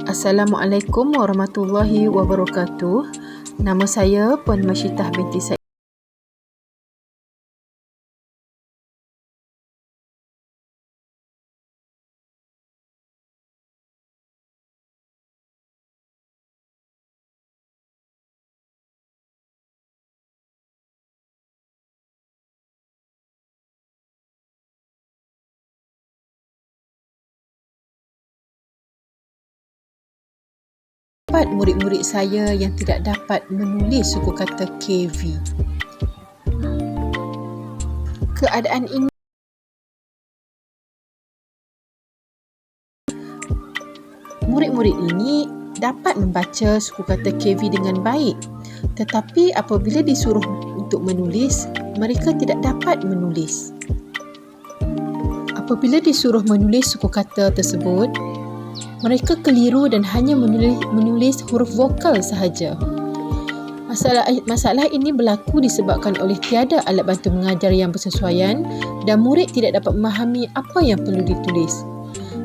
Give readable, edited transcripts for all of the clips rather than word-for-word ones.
Assalamualaikum warahmatullahi wabarakatuh. Nama saya Puan Masyitah binti Said. Murid-murid saya yang tidak dapat menulis suku kata KV. Keadaan ini murid-murid ini dapat membaca suku kata KV dengan baik, tetapi apabila disuruh untuk menulis, mereka tidak dapat menulis. Apabila disuruh menulis suku kata tersebut, mereka keliru dan hanya menulis huruf vokal sahaja. Masalah ini berlaku disebabkan oleh tiada alat bantu mengajar yang bersesuaian dan murid tidak dapat memahami apa yang perlu ditulis.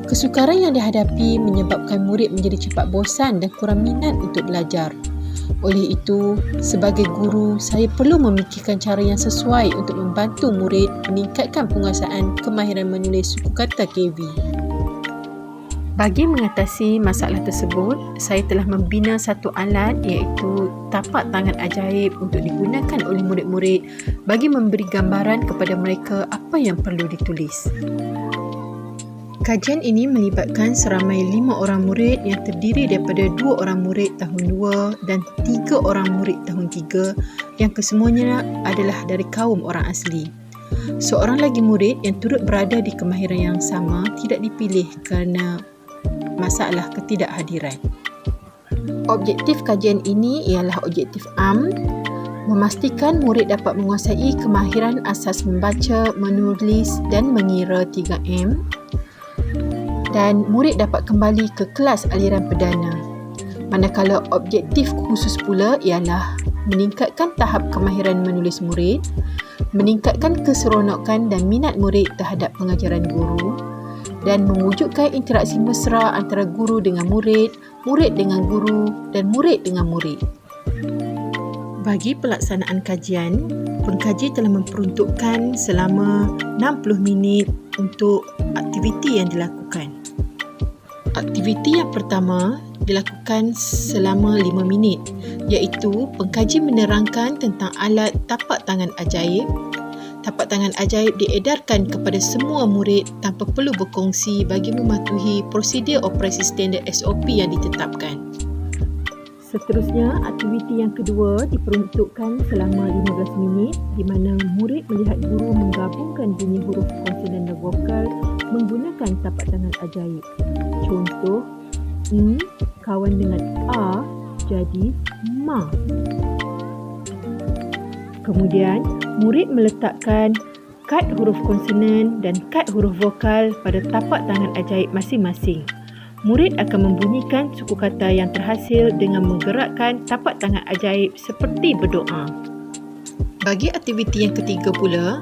Kesukaran yang dihadapi menyebabkan murid menjadi cepat bosan dan kurang minat untuk belajar. Oleh itu, sebagai guru, saya perlu memikirkan cara yang sesuai untuk membantu murid meningkatkan penguasaan kemahiran menulis suku kata KV. Bagi mengatasi masalah tersebut, saya telah membina satu alat iaitu tapak tangan ajaib untuk digunakan oleh murid-murid bagi memberi gambaran kepada mereka apa yang perlu ditulis. Kajian ini melibatkan seramai 5 orang murid yang terdiri daripada 2 orang murid tahun 2 dan 3 orang murid tahun 3 yang kesemuanya adalah dari kaum orang asli. Seorang lagi murid yang turut berada di kemahiran yang sama tidak dipilih kerana masalah ketidakhadiran. Objektif kajian ini ialah objektif am, memastikan murid dapat menguasai kemahiran asas membaca, menulis dan mengira 3M, dan murid dapat kembali ke kelas aliran perdana. Manakala objektif khusus pula ialah meningkatkan tahap kemahiran menulis murid, meningkatkan keseronokan dan minat murid terhadap pengajaran guru, dan mewujudkan interaksi mesra antara guru dengan murid, murid dengan guru dan murid dengan murid. Bagi pelaksanaan kajian, pengkaji telah memperuntukkan selama 60 minit untuk aktiviti yang dilakukan. Aktiviti yang pertama dilakukan selama 5 minit, iaitu pengkaji menerangkan tentang alat tapak tangan ajaib. Tapak tangan ajaib diedarkan kepada semua murid tanpa perlu berkongsi bagi mematuhi prosedur operasi standard SOP yang ditetapkan. Seterusnya, aktiviti yang kedua diperuntukkan selama 15 minit di mana murid melihat guru menggabungkan bunyi huruf konsonan dan vokal menggunakan tapak tangan ajaib. Contoh, kawan dengan A jadi ma. Kemudian, murid meletakkan kad huruf konsonan dan kad huruf vokal pada tapak tangan ajaib masing-masing. Murid akan membunyikan suku kata yang terhasil dengan menggerakkan tapak tangan ajaib seperti berdoa. Bagi aktiviti yang ketiga pula,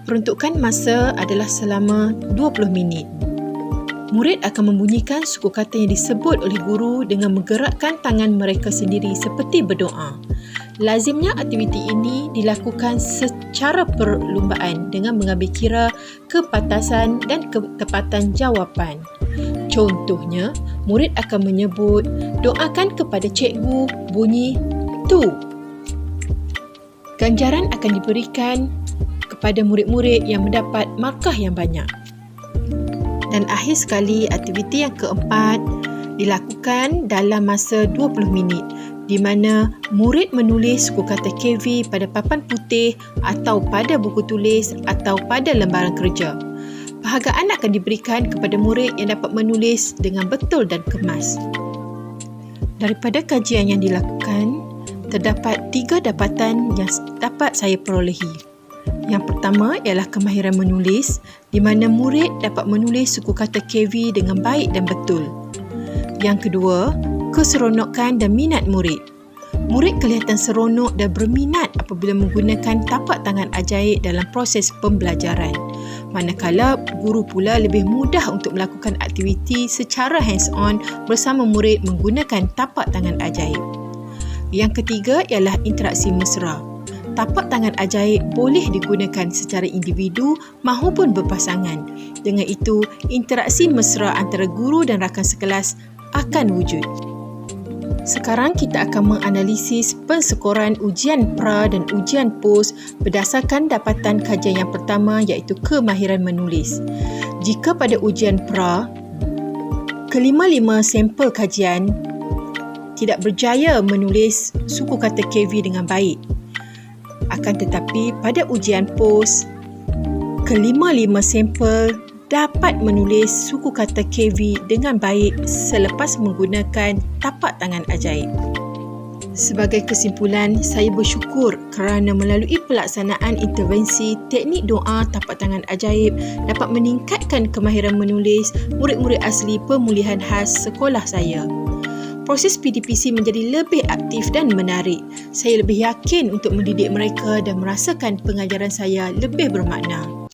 peruntukan masa adalah selama 20 minit. Murid akan membunyikan suku kata yang disebut oleh guru dengan menggerakkan tangan mereka sendiri seperti berdoa. Lazimnya aktiviti ini dilakukan secara perlumbaan dengan mengambil kira kepatasan dan ketepatan jawapan. Contohnya, murid akan menyebut, doakan kepada cikgu bunyi tu. Ganjaran akan diberikan kepada murid-murid yang mendapat markah yang banyak. Dan akhir sekali, aktiviti yang keempat dilakukan dalam masa 20 minit di mana murid menulis suku kata KV pada papan putih atau pada buku tulis atau pada lembaran kerja. Penghargaan akan diberikan kepada murid yang dapat menulis dengan betul dan kemas. Daripada kajian yang dilakukan, terdapat 3 dapatan yang dapat saya perolehi. Yang pertama ialah kemahiran menulis di mana murid dapat menulis suku kata KV dengan baik dan betul. Yang kedua, keseronokan dan minat murid. Murid kelihatan seronok dan berminat apabila menggunakan tapak tangan ajaib dalam proses pembelajaran. Manakala guru pula lebih mudah untuk melakukan aktiviti secara hands-on bersama murid menggunakan tapak tangan ajaib. Yang ketiga ialah interaksi mesra. Tapak tangan ajaib boleh digunakan secara individu maupun berpasangan. Dengan itu, interaksi mesra antara guru dan rakan sekelas akan wujud. Sekarang kita akan menganalisis pensekoran ujian pra dan ujian pos berdasarkan dapatan kajian yang pertama iaitu kemahiran menulis. Jika pada ujian pra, kelima-lima sampel kajian tidak berjaya menulis suku kata KV dengan baik. Akan tetapi pada ujian pos, kelima-lima sampel dapat menulis suku kata KV dengan baik selepas menggunakan tapak tangan ajaib. Sebagai kesimpulan, saya bersyukur kerana melalui pelaksanaan intervensi teknik doa tapak tangan ajaib dapat meningkatkan kemahiran menulis murid-murid asli pemulihan khas sekolah saya. Proses PDPC menjadi lebih aktif dan menarik. Saya lebih yakin untuk mendidik mereka dan merasakan pengajaran saya lebih bermakna.